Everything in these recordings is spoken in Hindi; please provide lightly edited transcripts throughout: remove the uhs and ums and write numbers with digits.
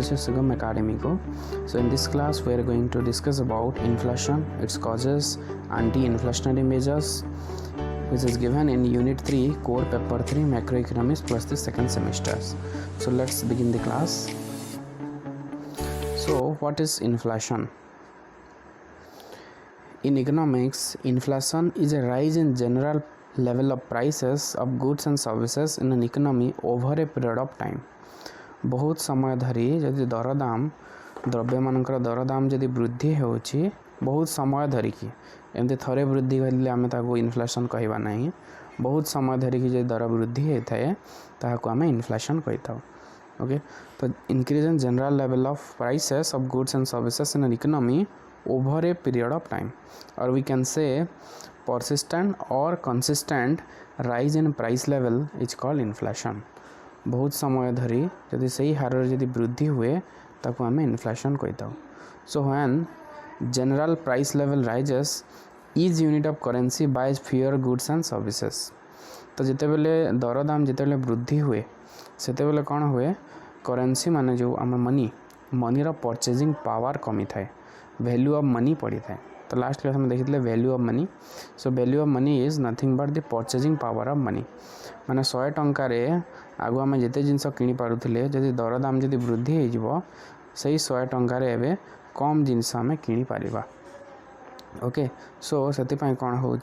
से सुगम एकेडमी को. So in this class we are going to discuss about inflation, its causes, anti-inflationary measures, which is given in Unit-3 core paper 3 macroeconomics plus the second semesters. So let's begin the class. So what is inflation? In economics, inflation is a rise in general level of prices of goods and services in an economy over a period of time. बहुत समय धरी जदि दरदाम द्रव्य मानकर दरदाम जदि वृद्धि होची बहुत समय धरिकी एमती थरे वृद्धि कले आम ताको इन्फ्लेशन कहवा नहीं. बहुत समय धरिकी जदि दर वृद्धि होता है ताको आम इन्फ्लेशन कही था. ओके, तो increase in general level of prices of goods and services in an economy over a period of time, or we can say persistent or consistent rise in price level is called inflation. बहुत समय धरी जदि सही हार जदि वृद्धि हुए ताको आम इन्फ्लेशन कही था. So when general price level rises is unit of currency buys fewer goods and services. तो जिते बेले दरदाम जिते बेले वृद्धि हुए सेते बेले कौन हुए करेंसी माने जो आम मनीर परचेजिंग पावर कमी थाए, वैल्यू ऑफ मनी पड़ी थाए. तो लास्ट क्लास में देखी value of money. So value of money is nothing but the purchasing power of money. माने 100 टंकार आगु आम जिते जिनस कि पारुले जदि दरदाम जदि वृद्धि हो से 100 टंकार एवं कम जिनस आम कि पार. ओके, सो से कौन हो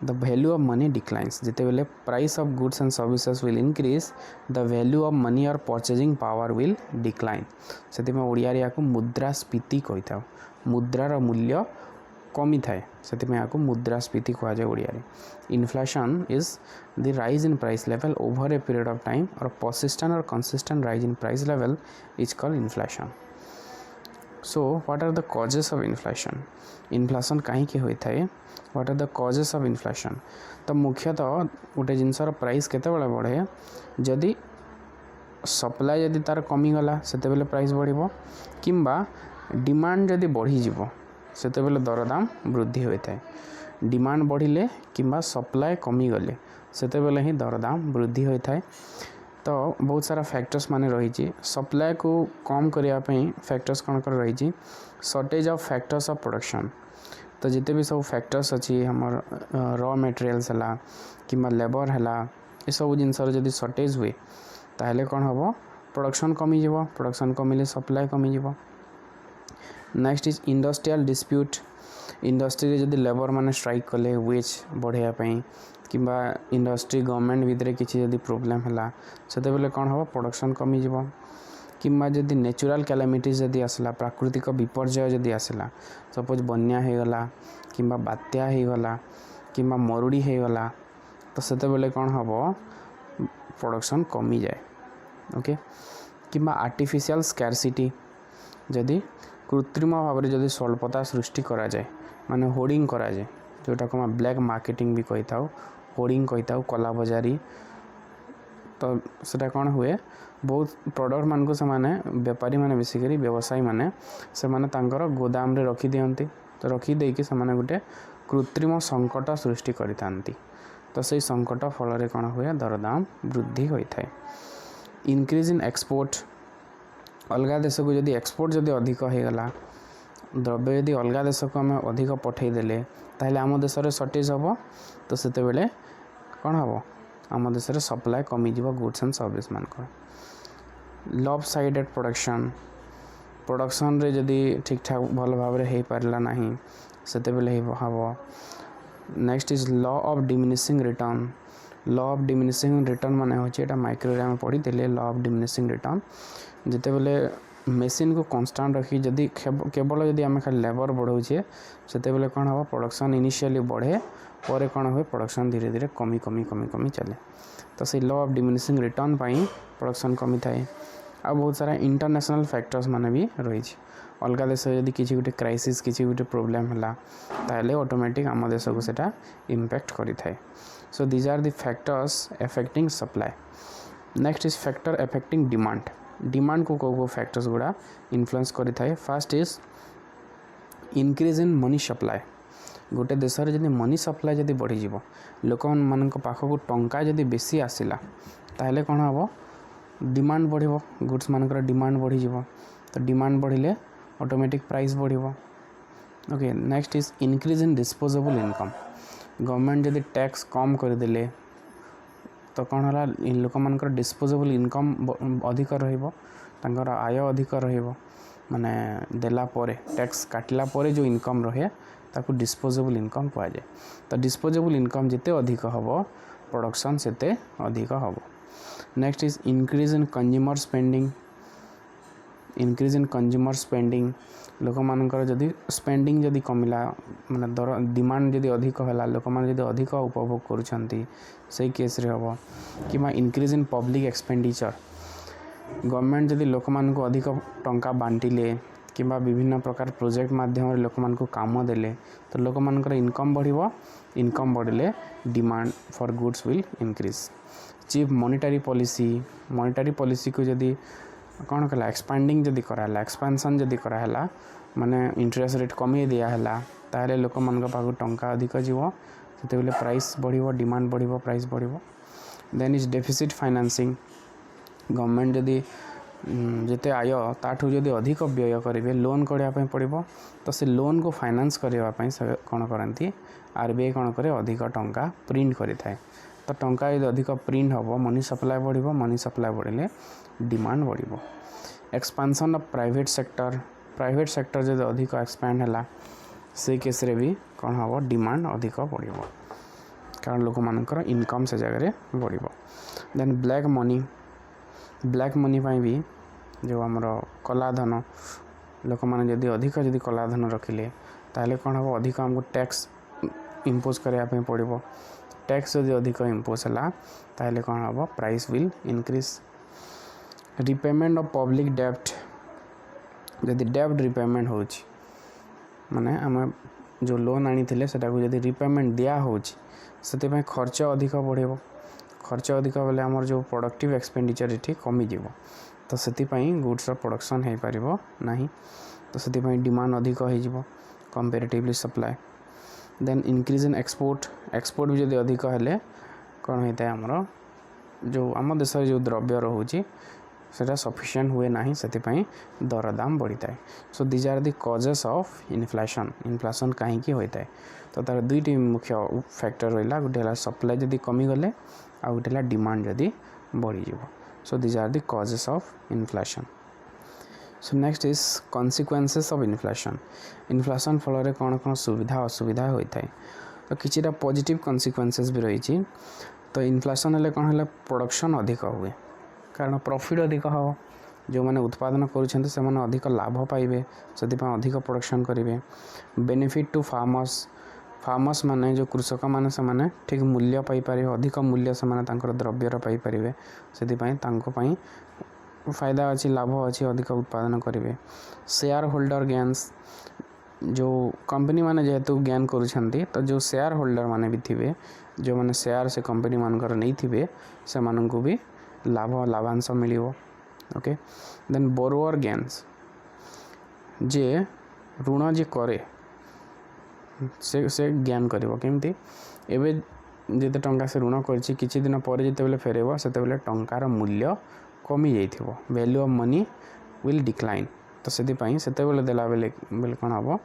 the value of money declines. जिते बेले price of goods and services will increase, the value of money or purchasing power will decline. से ओडिया रे को मुद्रास्फीति कही था. मुद्रार मूल्य कमी थाए से मुद्रास्फीति कह जाए ओडिया रे. Inflation is the rise in price level over a period of time और persistent or consistent rise in price level is called inflation. So what are the causes of inflation? Inflation कहीं होता है. What are the causes of inflation? तो मुख्यतः गोटे जिनसर प्राइस केते बेले बढ़े जदि सप्लाई जदि तार कमी गला सेते बेले प्राइस बढ़िबो किंबा डिमांड जदि बढ़ी जीवो सेते बेले दरदाम वृद्धि होता है. डिमांड बढ़िले किंबा सप्लाई कमी गले सेते बेले ही दरदाम वृद्धि होता है. तो बहुत सारा फैक्टर्स माने रही. सप्लाई को कम करने फैक्टर्स कौन कर रही shortage of factors of production. तो जिते भी सब फैक्टर्स अच्छी हमर रॉ मटेरियल्स है कि लेबर है ये सब जिनसर जदि शॉर्टेज हुए ताहले कौन हम प्रोडक्शन कमी जीवो. प्रोडक्शन कमिले सप्लाई कमी जीवो. Next is industrial dispute. Industry जदि लेबर माने स्ट्राइक कले वेज बढ़ाई किंबा इंडस्ट्री गवर्नमेंट भितर किसी जदि प्रोब्लेम है से बेले कौन हम प्रोडक्शन कमी जीवो. किंबा जदि नेचुरल कैलामिटीज जदि आसला प्राकृतिक विपर्यय जदि आसला सपोज बन्या हो गला किंबा बात्या हो गला किंबा मरुड़ी हो गला तो सेते बेले कौन हम प्रोडक्शन कमी जाए. ओके, किंबा आर्टिफिशियल स्कैरसिटी जदि कृत्रिम भाव में जदि स्वल्पता सृष्टि करा जाए माने होर्डिंग करा जाए जोटा को हम ब्लैक मार्केटिंग भी कही था होर्डिंग कही था कला बजारी. तो सेटा कौन हुए बहुत प्रोडक्ट मान को समाने व्यापारी माने बेसिकली व्यवसायी माने से माने तांकर गोदाम रे रखी दियंती. तो रखी दे कि समाने गुटे कृत्रिम संकट सृष्टि करितांती. तो से संकट फल रे कौन हुए दरदाम वृद्धि होता है. Increase in export. अलग देश को जदि एक्सपोर्ट जदि अधिक हो गला द्रव्य यदि अलग देश को आम अधिक पठेदेले ताहले आम देश में शॉर्टेज हम तो सेते बेले कौन हम आम देश में सप्लाई कमी जीव गुड्स एंड सर्विस मान. लॉप साइडेड प्रोडक्शन रे जदि ठीक ठाक भल भाव हो पारा ना सेते बेले हम. Next is law of diminishing return. Law of diminishing return माने होचे एटा माइक्रो रे हम पढ़ी देले. लॉ ऑफ डिमिनिशिंग रिटर्न जिते बेले मेसीन को कांस्टेंट रखी जदि केवल जदि आम खाली लेबर बढ़ाऊे सेते बेले कौन हम प्रोडक्शन इनिशियली बढ़े पर कौन हुए प्रोडक्शन धीरे धीरे कमी कमी कमी कमी चले. तो से law of diminishing return pi production कमी थाए. आ बहुत सारा इंटरनेशनल फैक्टर्स माने भी रही. अलग देश जदि किसी गोटे क्राइसिस किसी गोटे प्रोब्लेम है ताहले ऑटोमेटिक आम देश को सेटा इम्पैक्ट करि थाए. So these are the factors affecting supply. Next is factor affecting demand. Demand को कौ फैक्टर्स गुड़ा इन्फ्लुएंस करि थाए. First is increase in money supply. गोटे देश में जब मनी सप्लाई जब बढ़ीज लोक मान पाखक टंका जब बेसी आसला ताहले कौन हम डिमांड बढ़िबो, गुड्स मानकर डिमांड बढ़ी जीवो, तो डिमांड बढ़िले ऑटोमेटिक प्राइस बढ़िबो। Okay, next is increase in disposable income. Government जदि टैक्स कम करदेले तो कौन है लोक मानकर डिस्पोजेबल इनकम अधिक रहिबो, तांकर आय अधिक रहिबो, माने देला परे टैक्स काटला परे जो इनकम रहे ताकू डिस्पोजेबल इनकम कह जाए। तो डिस्पोजेबल इनकम जिते अधिक हबो प्रोडक्शन सेते अधिक हबो। Next is increase in consumer spending. Increase in consumer spending, लोक मानकर जदि स्पेंडिंग जदि कमिला माने दर डिमांड जदि अधिक होला, लोक मान जदि अधिक उपभोग करूछंती से केस रे हबो। Keema increase in public expenditure, government जदि लोक मान को अधिक टंका बांटिले किंबा विभिन्न प्रकार प्रोजेक्ट माध्यम लोक मान को काम देले तो लोक मानकर इनकम बढ़िबो, इनकम बढ़िले demand for goods will increase. Cheap monetary policy, monetary policy को जदि कौन कला एक्सपांडिंग जदि कराला, एक्सपांशन जदि कराला माने इंटरेस्ट रेट कमी दिया हला ताहले लोक मान पाखु टंका अधिक जीवो, सेते बेले प्राइस बढ़िबो, डिमांड बढ़िबो, प्राइस बढ़िबो। Then is deficit financing, government जदि जिते आय ताठू जदि अधिक व्यय करेंगे लोन कढ़ाई पड़ो तो से लोन को फाइनेंस करने कौन करती आरबीआई कौन करे अधिक टंका प्रिंट करें। तो टंका यदि अधिक प्रिंट हम मनी सप्लाई बढ़ो, मनी सप्लाई बढ़े डिमांड बढ़ो। Expansion of private sector, private sector जब अधिक एक्सपैंड है से केस रे भी कौन हम डिमांड अधिक बढ़ो कारण लोक मानकर इनकम से जगह बढ़ो। Then black money, black money पाई भी जो आमर कला धन लोक मैंने जदि अधिक जदि कला धन रखिले ताहले कौन हम अधिक आमको टैक्स इम्पोज करने पड़ो। टैक्स जदि अधिक इम्पोज है ताहले कौन हम price will increase. Repayment of public डेब्ट, जदि डेब्ट रिपेमेंट हो माने आम जो लोन आनी सेटा को जदि रिपेमेंट दिया होती खर्च अधिक बढ़ेबो, खर्च अधिक बेले आमर जो प्रोडक्टिव एक्सपेंडिचर ये कमिज तो से गुड्स प्रोडक्शन हो पार ना, तो से डिमांड अधिक हो comparatively supply. Then increase in export, export भी जदि अधिक है कौन होता है आमर जो आम देश जो द्रव्य रोचे सेटा सफिशिएंट हुए ना, से दर दाम बढ़ी थाए। So these are the causes of inflation, inflation कहीं होता है। तो तार दुईटी मुख्य फैक्टर रहा, गोटे सप्लाई जदि कमीगले आ गोटे डिमांड जदि बढ़ीज। So these are the causes of inflation. So next is consequences of inflation. Inflation फल कौन कौन सुविधा असुविधा होता है, तो किसी पॉजिटिव कॉन्सिक्वेंसेस भी रही। तो इन्फ्लेशन हेले कौन है प्रोडक्शन अधिक हुए कारण प्रॉफिट अधिक हम, जो मैंने उत्पादन करुँचे से अधिक लाभ पाइबे से अधिक प्रोडक्शन करेंगे। बेनिफिट टू फार्मर्स, फार्मर्स माने जो कृषक माने से माने ठीक मूल्य पाइपर, अधिक मूल्य से माने द्रव्यर पाइपर से फायदा अच्छी लाभ अच्छी अधिक उत्पादन करेंगे। शेयर होल्डर गेन्स, जो कंपनी माने जेहेतु ज्ञान करुँच तो जो शेयर होल्डर माने भी थे जो मैंने शेयर से कंपनी मानकर नहीं थे से माननको भी लाभ लाभांश मिलिबो। ओके, देन बोरोअर गेन्स, जे ऋण जे करे से ज्ञान करिवो केमती एबे जेते टंका से ऋण करछि किछि दिन पर जेते बेले फेरेबो सेते बेले टंकार मूल्य कमी जाइथिबो, value of money will decline. तो सेति पई सेते बेले देला बेले कोन हबो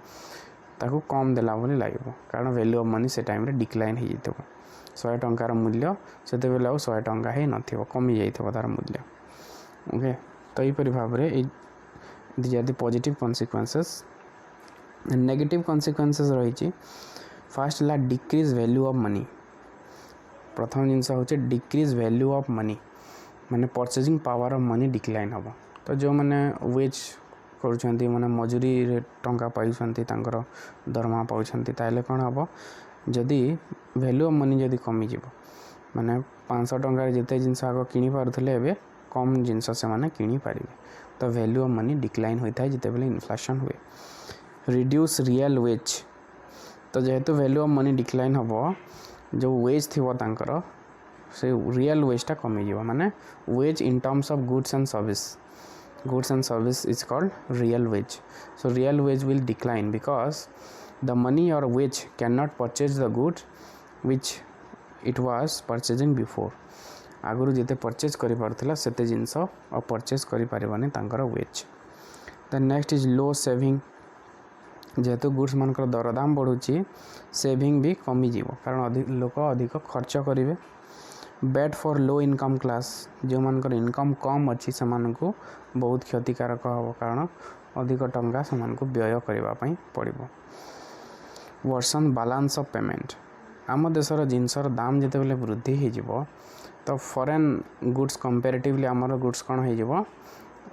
ताकू कम देला बोली लागबो कारण वैल्यू ऑफ मनी से टाइम रे डिक्लाइन हो जाइथिबो। 100 टंकार मूल्य सेते बेले आ 100 टंका हे नथिबो, कमी जाइथिबो तार मूल्य। ओके, तो एपरि भाव रे these are the positive consequences. Negative consequences रही। फास्ट ला डिक्रीज वैल्यू ऑफ मनी। प्रथम जिनस होचे डिक्रीज वैल्यू ऑफ मनी माने purchasing power of money decline हम। तो जो मैंने वेज करुँच माने मजूरी टंका पाइछंती तांकर दरमा पाउछंती ताले कौन हम जदि वैल्यू ऑफ मनी जदि कमी जीवो माने 500 टंका जिते जिनस आग किनी पारुथले एबे कम जिनस से माने किनी पारिबे। तो वैल्यू ऑफ मनी डिक्लाइन होता है जिते बेले इन्फ्लेशन हुए। रिड्यूस रियल वेज, तो जेहेतु वैल्यू ऑफ मनी डिक्लाइन हम जो वेज थी तांकर से रियल वेजटा कमी जीव माने wage in terms of goods and service, goods and service is called real wage. So real wage will decline because the money or wage can not purchase the goods which it was purchasing before, आगु जिते परचेज कर पारुथिला सेते जिंस और परचेज करि पारिबनी तांकर वेज। Then next is low saving. जेहेतु गुड्स मानकर दरदाम बढ़ुची सेविंग भी कमी जीवो कारण अधिक लोक अधिक खर्च करेंगे। Bad for low income class जो मानकर इनकम कम अच्छी से मानकु बहुत क्षतिकारक हम कारण अधिक टंका से मानकु व्यय करने पड़ो। Worsen balance of payment. आम देशर जिनसर दाम जितेबाला वृद्धि हो तो फॉरेन गुड्स कंपेरेटिवली आमर गुड्स कौन हो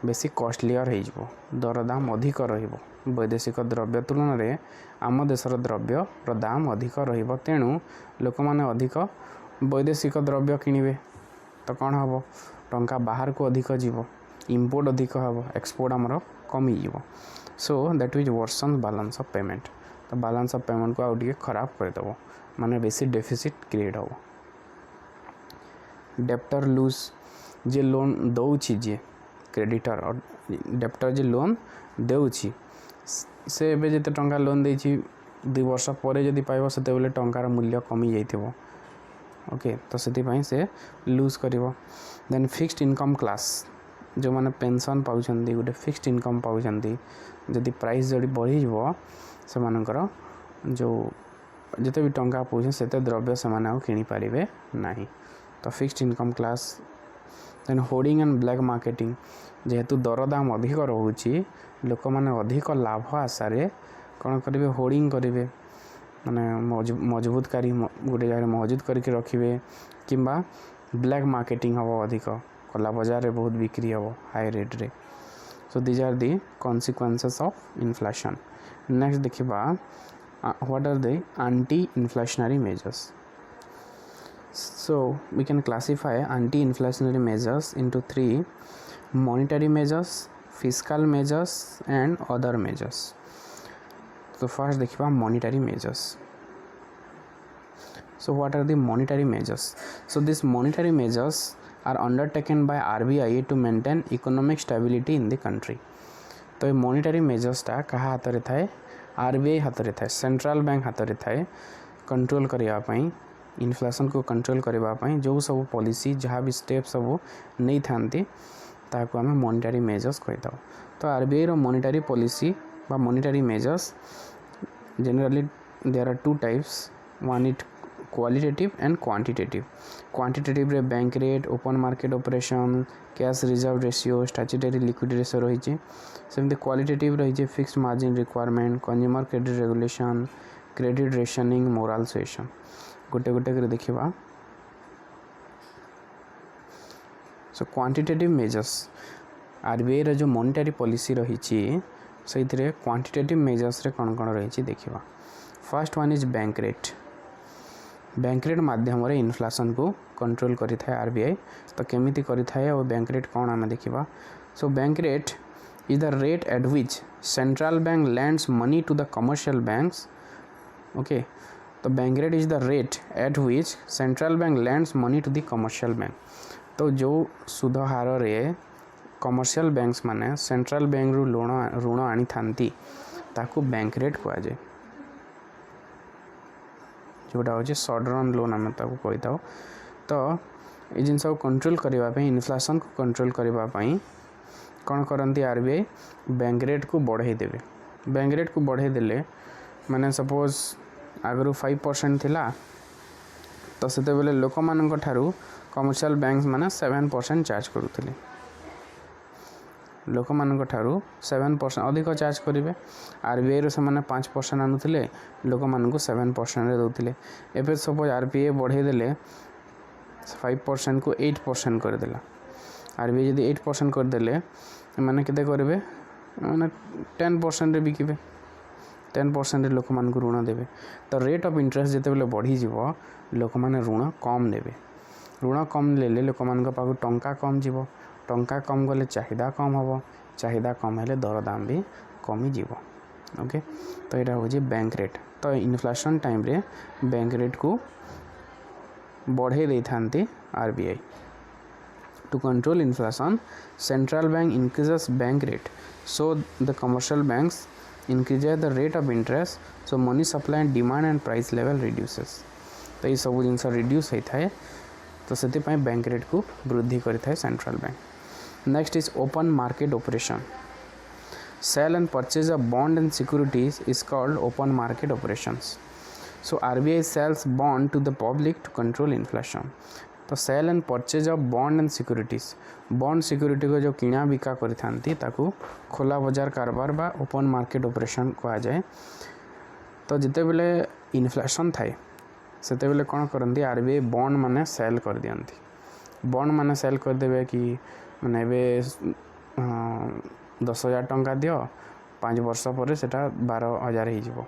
बेसी कॉस्टलियर हो दरदाम अधिक रहिबो। वैदेशिक द्रव्य तुलन में आम देशर द्रव्य दाम अधिक रहिबो तेणु लोक माने अधिक वैदेशिक द्रव्य किणवे तो कौन हम टंका बाहर को अधिक जीव इंपोर्ट अधिक हम एक्सपोर्ट आमर कमी जीव। So that is worsen balance of payment. तो बैलेंस ऑफ पेमेंट को आउटे खराब करदेव माने बेसी डेफिसिट क्रिएट हो। डेप्टर लूज जे लोन दौची जे क्रेडिटर और डेप्टर जे लोन देउची से एबे जते टंका लोन देछि 2 वर्ष पर जदि पाइबो सेते बेले टंकार मूल्य कमी जाइथिबो। ओके तो से से लूज करिवो। देन फिक्स्ड इनकम क्लास जो माने पेंशन पाउछंदी गोटे फिक्स्ड इनकम पाउछंदी जदि प्राइस जदि बढ़ी जीवो से मानकर जो जिते भी टंका पाउछन सेते द्रव्य से माने किनी पारिबे नाही तो fixed income class. Then hoarding and black marketing जेहेतु दरदाम अधिक रोचे लोक मैंने अधिक लाभ आशारे कौन करेंगे होर्डिंग करेंगे माने मजबूत करी गोटे जगह मजबूत करके रखिए किंबा ब्लैक मार्केटिंग हम अधिक कला बाजार रे बहुत बिक्री हम हाई रेट रे। So these are the consequences of inflation. Next देखिबा what are the anti inflationary measures. So we can classify anti-inflationary measures into 3: monetary measures, fiscal measures and other measures. So first देखिबा monetary measures. So what are the monetary measures? So these monetary measures are undertaken by RBI to maintain economic stability in the country. तो ये monetary measures टा कहा हाथ रे थाए RBI हाथ रे थाए सेंट्रल बैंक हाथ रे थाए कंट्रोल करिया पई इन्फ्लेशन को कंट्रोल करने जो सब पॉलिसी जहाँ भी स्टेप सब नहीं थांती ताको आम मॉनिटरी मेजर्स कही था। तो आरबीआई रो मॉनिटरी पॉलिसी बा monetary measures generally there are 2 types. One it qualitative and quantitative. Quantitative रे bank rate open market operation cash reserve ratio statutory liquidity ratio रही सेमती क्वालिटेटिव रही fixed margin requirement consumer credit regulation credit rationing moral suasion गोटे कर देखिबा। सो क्वांटिटेटिव मेजर्स आरबीआई रो जो मॉनिटरी पॉलिसी रही से क्वांटिटेटिव मेजर्स रे कौन कौन रही देखिबा। First one is bank rate. Bank rate माध्यम रे इन्फ्लेशन को कंट्रोल करि थाए आरबीआई। तो केमिति करि थाए और बैंक रेट कौन आम देखिबा। So bank rate is the rate at which central bank lends money to the commercial banks. Okay तो bank rate is the rate at which central bank lends money to the commercial bank. तो जो सुध हार रे कमर्शियल बैंक्स माने सेंट्रल बैंक रु ऋण आनी थांती ताकू बैंक रेट कह जाए जोटा हो शॉर्ट रन लोन आम ताकू कही था। तो ये जिन को कंट्रोल करने इन्फ्लेशन को कंट्रोल करने कौन करती आरबीआई बैंक रेट को बढ़ाई देवे। बैंक रेट को बढ़ाई देले माने सपोज आगु 5% थिला तो सेते बेले लोक मानक ठारू कमर्शियल बैंक माने 7% चार्ज करुथिले। लोक मानक ठारू 7% अधिक चार्ज करेंगे। आरबीआई रो से माने 5% आनुथिले लोक मानक 7% रे दउथिले। एबे सपोज आरबीआई बढ़ाई देले 5% को 8% कर देला। आरबीआई जदि 8% कर देले माने केते करबे माने 10% रे बिकिबे 10% लोक मान ऋण देवे। तो रेट ऑफ इंटरेस्ट जिते बेले बढ़ी जीवो लोक माने ऋण कम देवे। ऋण कम लेले लोक मान पाखु टंका कम जीवो टंका कम गले चाहिदा कम हम चाहिदा कम हेले दरदाम भी कमी जीवो। ओके तो यहाँ हूँ बैंक रेट। तो इन्फ्लेशन टाइम रे बैंक रेट को बढ़े दे थांती RBI. To control inflation central bank increases bank rate so the commercial banks increases the rate of interest so money supply and demand and price level reduces। तो ये सब जिन रिड्यूस होता है तो से बैंक रेट को वृद्धि करें central bank. Next is open market operation. Sale and purchase of bond and securities is called open market operations. So RBI sells bond to the public to control inflation. तो sale and purchase of bond and securities, bond security को जो किणा बिका करिथांती ताकू खोला बाजार कारबार बा ओपन मार्केट ऑपरेशन कहा जाए। तो जिते बेले इन्फ्लेशन थाए सेते बेले कौन करती आरबीआई बॉन्ड माने सेल कर दियंती। बॉन्ड माने सेल कर देबे कि माने बे 10,000 टंका दियो 5 वर्ष पर सेटा 12,000 हो जिवो।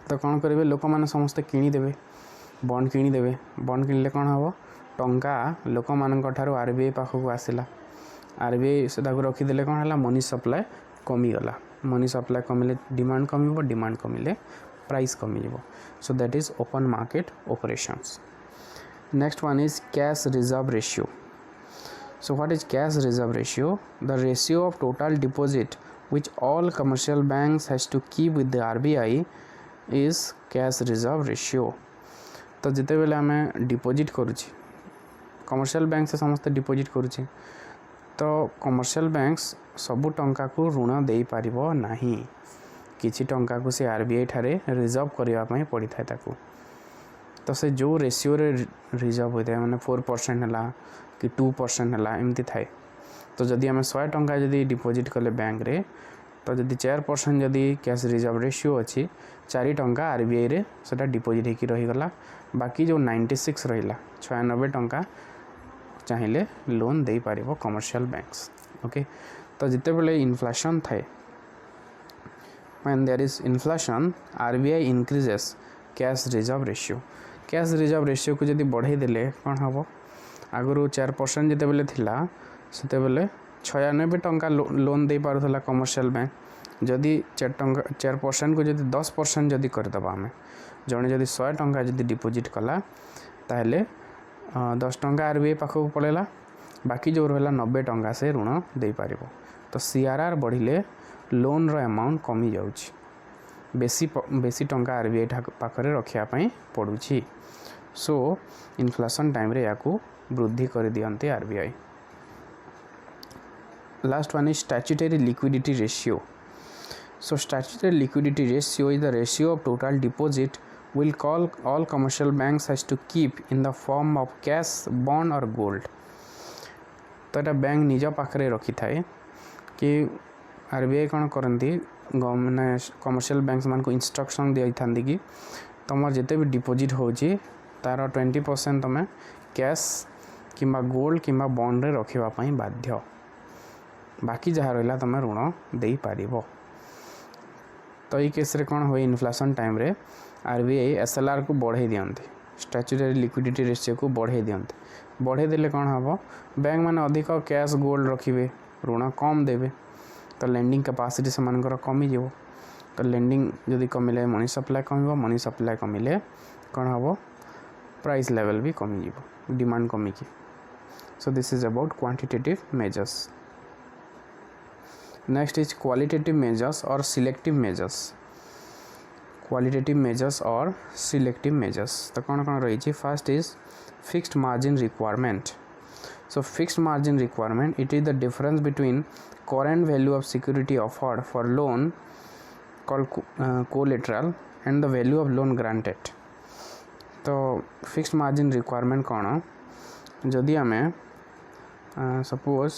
तो कौन करेंगे लोक मैंने समस्ते किनीदेवे बॉन्ड किनीदेवे। बॉन्ड किणिले कौन हम टंका लोक मान आरबीआई पाखक आसला। आरबीआई से रखीदे कौन है मनी सप्लाय कमीगला। मनी सप्लाय कमिले डिमांड कमिबो, डिमांड कमिले प्राइस कमिजिवो। So that is open market operations. Next one is cash reserve ratio. So what is cash reserve ratio? The ratio of total deposit which all commercial banks has to keep with the RBI is cash reserve ratio. तो जिते बेले आमे डिपोजिट करुछि कमर्शियल बैंक से समस्त डिपोजिट करुछि तो कमर्शियल बैंक्स सबु टंका को ऋण दे पारिबो नाही। किछि टंका को से आरबीआई ठारे रिजर्व करिया पई पड़ी थाए ताकू। तो से जो रेशियो रे रिजर्व होता है माने 4% हला कि 2% हला एमती थाए। तो जदि आम 100 टंका जदि डिपोजिट कले बैंक रे तो जदि 4% जदि कैश रिजर्व रेशियो अच्छी 4 टंका आरबीआई रे सेटा डिपोजिट होकी रहीगला। बाकी जो 96 रहिला 96 टंका चाहिए लोन दे पारिबो कमर्शियल बैंक्स। ओके तो जिते बेले इन्फ्लेशन थाए when there is inflation RBI increases cash reserve ratio. Cash reserve ratio को जदि बढ़ाई देले कौन हम आगु 4% जिते बेले थिला सेते बेले 96 टंका लोन दे पारुथला कमर्शियल बैंक। जदि 4% को जदि 10% जदि करदबा आमे जणे जदि 100 टंका जदि डिपोजिट कला ताहले 10 टंका आरबीआई पाखक पड़ेला। बाकी जो रहला 90 टंका से ऋण दे पारिबो। तो सीआरआर बढ़िले लोन रो अमाउंट कमी जाउछि। बेसी टंका आरबीआई पाखरे रखिया पई पड़ुछि। सो इन्फ्लेशन टाइम रे याकू वृद्धि कर दियंते RBI. Last one is statutory liquidity ratio. So statutory liquidity ratio is the ratio of total deposit will call all commercial banks has to keep in the form of cash, bond or gold। तो ये बैंक निज पाखे रखी थाए कि आरबीआई कौन करती मैंने कमर्शियल बैंक मान को इंस्ट्रक्शन दी था कि तुम जिते भी डिपोजिट होची तार 20% तुम कैश किंबा गोल्ड किंबा बॉन्ड रे रखिबा बाध्य। बाकी जहाँ रहा तुम ऋण दे पारिबो। तो ये केस रे कौन हुए इन्फ्लेशन टाइम रे आरबीआई एसएलआर को बढ़ाई दियंते। स्टैट्यूटरी लिक्विडिटी रेशियो को बढ़ाई दियंते। बढ़ाई देले कौन हम बैंक माने अधिक कैश गोल्ड रखिबे ऋण कम देबे। तो लेंडिंग कैपेसिटी से मानकर कमी जीवो। तो लेंडिंग जदि कमिले मनी सप्लाई कमिबो, मनी सप्लाई कमिले कौन हम प्राइस लेवल भी कमी जीवो, डिमांड कमी की। सो this is about quantitative measures. Next is qualitative measures और सिलेक्टिव मेजर्स। क्वालिटेटिव मेजर्स और सिलेक्टिव मेजर्स तो कौन कौन रही। First is fixed margin requirement. So fixed margin requirement it is the difference between current value of security offered for loan called collateral and the value of loan granted। तो फिक्स्ड मार्जिन रिक्वायरमेंट कौन जदि आमे सपोज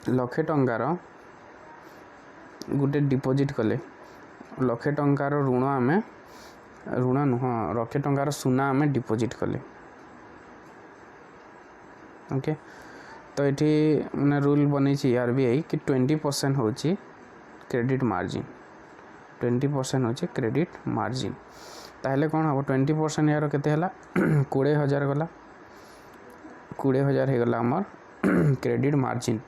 लक्षे टंकार गोटे डिपोजिट कले लक्षे टंकार ऋण आमे ऋण नुह लक्षे टंकार सुना आमे डिपोजिट कले। ओके तो ये मैंने रूल बनी आरबीआई कि 20% हो क्रेडिट मार्जिन, 20% हो क्रेडिट मार्जिन। ताहले कौन हम 20% यार केते हला 20,000 गला 20,000 हो गला आमर क्रेडिट मार्जिन।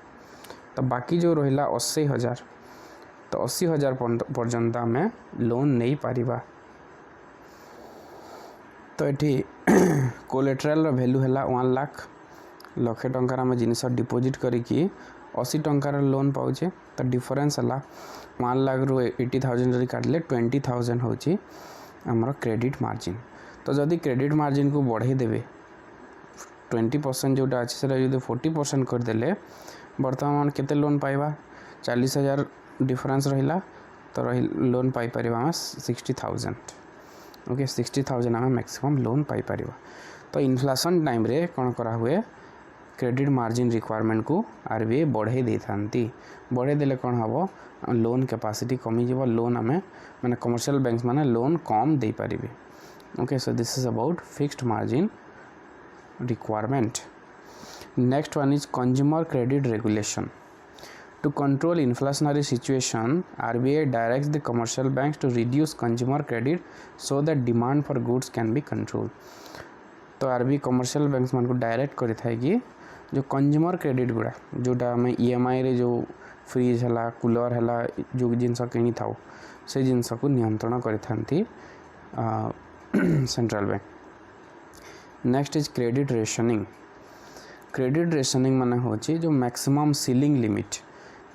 तो बाकी जो रहा 80,000 तो 80,000 पर्यंत आम लोन नहीं पारिबा। तो ये कोलेट्राल वैल्यू है 1 लाख। लक्षे टंकार आम जिनस डिपोजिट करिकी 80 टंकार लोन पाउचे। तो डिफरेंस है 1 लाख रु 80,000 जब काटिले 20,000 होची आमर क्रेडिट मार्जिन। तो तो जदि क्रेडिट मार्जिन को बढ़ाई देवे 20% जोटा अच्छे से जो 40% करदे बर्तमान केते लोन पाइबा 40,000 डिफरेंस रहिला तो लोन पाई परिबा हम 60,000 ओके 60,000 आम मैक्सिमम लोन पाई परिबा। तो इन्फ्लेशन टाइम रे कौन करा हुए क्रेडिट मार्जिन रिक्वायरमेंट को आरबीआई बढ़ाई दे थांती बढ़ाई देले कौन हम लोन कैपेसिटी कमी जीव लोन आम माने कमर्शियल बैंक्स माने लोन कम दे पारिबे okay. So this is about fixed margin requirement. Next one is consumer credit regulation. To control inflationary situation, RBI directs the commercial banks to reduce consumer credit so that demand for goods can be controlled. तो RBI commercial banks मान को डायरेक्ट करी था कि जो कंज्यूमर क्रेडिट गुड़ा जोटा आम EMI रे जो फ्रिज है कूलर है जो जिनस किनी था से जिनस को नियंत्रण करी थांती central bank. Next is credit rationing. Credit rationing माने होची जो मैक्सिमम सीलिंग लिमिट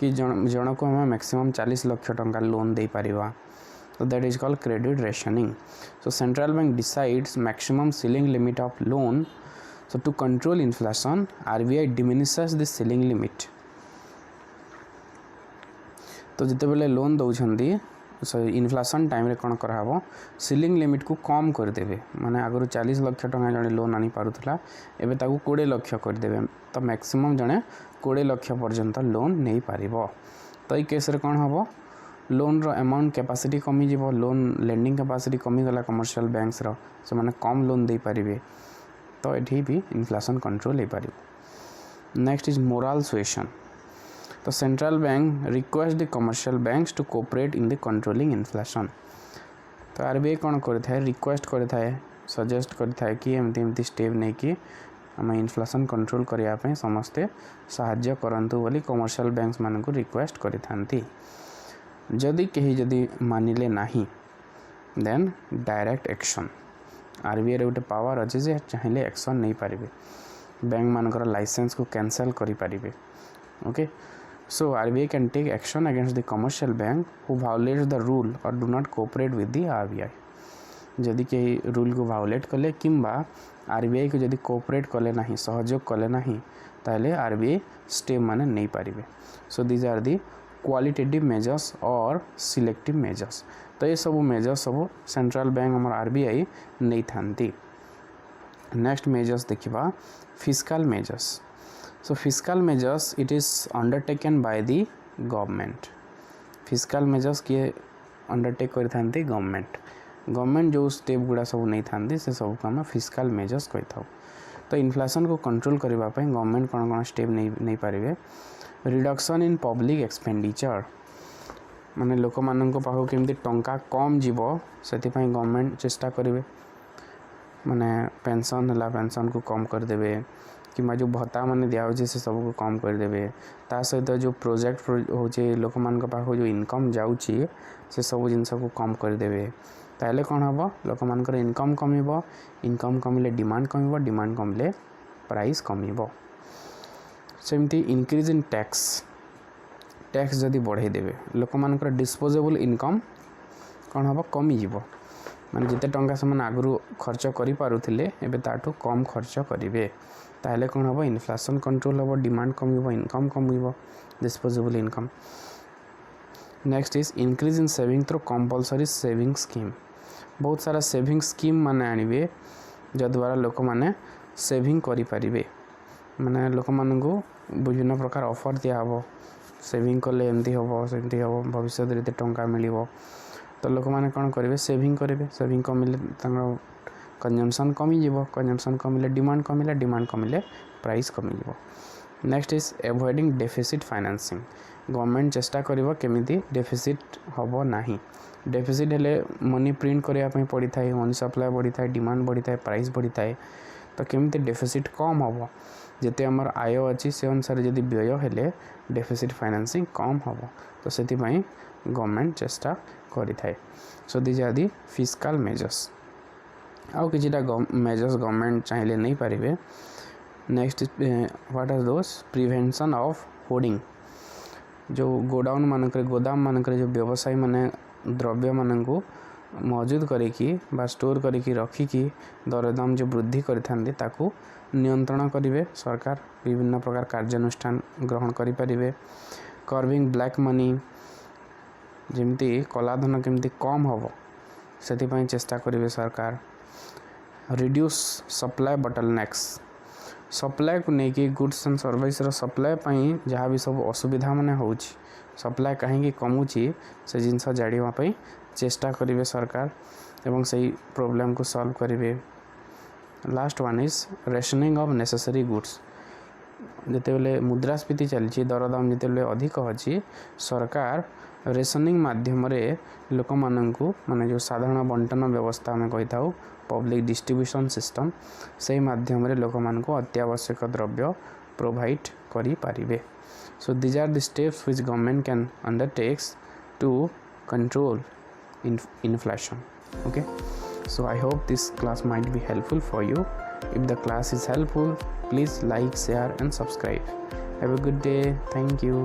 कि जन को हमें मैक्सिमम 40 लाख टंका लोन दे पारिबा तो that is called credit rationing. So central bank decides maximum ceiling limit of loan. So to control inflation RBI diminishes this ceiling limit. तो जिते बेले लोन दौछंदी इन्फ्लेशन टाइम रे कौन कराब सीलिंग लिमिट को कम करदेवे माने आगु 40 लाख टंका जड़े लोन आनी पारुथला एबे ताकू 20 लाख करदेवे तो मैक्सिमम जड़े 20 लाख पर्यंत लोन नहीं पारिबो। तो ये केस रे कौन हम लोन रो अमाउंट कैपेसिटी कमी जीवो लोन लेंडिंग कैपेसिटी कमी गला कमर्शियल बैंक्स रो से माने कम लोन दे पारिबे तो एठी भी इन्फ्लेशन कंट्रोल हो पारिबो। Next is moral suasion. तो central bank request the commercial banks to cooperate in the controlling inflation. तो आरबीआई कौन करता है रिक्वेस्ट करता है सजेस्ट करता है कि एमती एमती स्टेप नहीं कि आम इन्फ्लेशन कंट्रोल करने समस्ते साहाय्य करंतु बोली कमर्शियल बैंक्स मान को रिक्वेस्ट करि थांती। जदि कहीं जदि मानिले नाही देन डायरेक्ट एक्शन आरबीआई रे गोटे पावर अच्छे जे चाहिए एक्शन नहीं पारिबे बैंक मानकर लाइसेंस को कैंसल करि पारिबे okay. So RBI can take action against the commercial bank who violates the rule or do not cooperate with the RBI। जदि कहीं रूल को वायोलेट कले किंबा RBI को जदि कोऑपरेट कले नहीं सहयोग कले नहीं ताले RBI स्टेप माने नहीं पारिबे। So these are the qualitative measures और सिलेक्टिव मेजर्स। तो ये सब मेजर्स सब सेंट्रल बैंक हमर RBI नहीं थांती। नेक्स्ट मेजर्स देखिबा fiscal measures. So fiscal measures it is undertaken by the government। fiscal measures किए अंडरटेक कर थांती गवर्नमेंट जो स्टेप गुड़ा सब नहीं थांती से सब को हम फिस्कल मेजर्स कही था। तो इन्फ्लेशन को कंट्रोल करबा पई गवर्नमेंट कौन कौन स्टेप नहीं पारिबे रिडक्शन इन पब्लिक एक्सपेंडिचर माने लोक मान को पाखो केमती टंका कम जीव से गवर्नमेंट चेष्टा करेंगे माने पेंशन है पेंशन को कम करदे कि जो भत्ता माने दिया से सब को कम करदे ता सहित जो प्रोजेक्ट होचे लोक मान पाख जो इनकम जाउची से सब जिनस को कम करदे ताले कौन हम लोक मान इनकम कमिबो इनकम कमिले डिमांड कमिबो डिमांड कमिले प्राइस कमिबो। सेमती इंक्रीज इन टैक्स जदि बढ़ाई देवे लोक मान डिस्पोजेबल इनकम कौन हम कमी जीवो माने जिते टंका से आगु खर्च करि पारुथिले एबे ताठू कम खर्च करिवे ताले कौन हम इन्फ्लेशन कंट्रोल हम डिमांड कमिबो इनकम कमिबो disposable income. Next is increase in saving through compulsory saving scheme. बहुत सारा सेविंग स्कीम माने आनिबे जद्वारा लोक माने सेविंग करि पारिबे माने लोक मान को विभिन्न प्रकार ऑफर दिया हबो सेविंग कले एमती हबो सेमती हबो भविष्य रे टंका मिलिबो तो लोक माने कौन करेंगे सेविंग करेंगे सेविंग कमिले कंजम्पशन कमी जीव कंजम्पशन कमिले डिमांड कमिले प्राइस कमी जीव। Next is avoiding deficit financing. Government चेष्टा करिबो केमिति डेफिसिट हबो नाही डेफिसिट हेले मनी प्रिंट करिया पई पड़ी थाए मनी सप्लाई बढ़ी थाए डिमांड बढ़ी थाए प्राइस बढ़ी थाए तो केमिति डेफिसिट कम हबो जेते हमर आय अछि से अनुसार जदि व्यय हेले डेफिसिट फाइनेंसिंग कम हबो तो सेति पई गवर्नमेंट चेष्टा करि थाए। So this are the fiscal measures आउ किछिटा मेजर्स गवर्नमेंट चाहिए नहीं पारिबे। Next what are those prevention of hoarding जो गोडाउन मानक गोदाम मानक जो व्यवसायी माने द्रव्य मान को मौजूद करिकी बा स्टोर करिकी रखिकी दरदाम जो वृद्धि करिथांती ताकू नियंत्रण करिवे सरकार विभिन्न प्रकार कार्यानुष्ठान ग्रहण करिपारिवे। कर्विंग ब्लैक मनी जेमती कलाधन केमती कम हबो सेथिपाई चेष्टा करिवे सरकार। रिड्यूस सप्लाई बटलनेक्स सप्लाई को लेकिन गुड्स एंड सर्विस सप्लाई पाई जहाँ भी सब असुविधा माने होउछि सप्लाई कहीं कमुची से जिनस जाड़ापी चेष्टा करिवे सरकार एवं सही प्रॉब्लम को सॉल्व करिवे। Last one is rationing of necessary goods जितेबले मुद्रास्फीति चलती दरदाम जितेबले अधिक अच्छी सरकार रेशनिंग माध्यम लोक मानू माने जो साधारण बंटन व्यवस्था आम कही था पब्लिक डिस्ट्रीब्यूशन सिस्टम से माध्यम लोक मानू अत्यावश्यक द्रव्य प्रोवाइड करि पारिबे। So these are the steps which government can undertakes to control inflation. Okay, so I hope this class might be helpful for you. If the class is helpful, please like, share and subscribe. Have a good day. Thank you.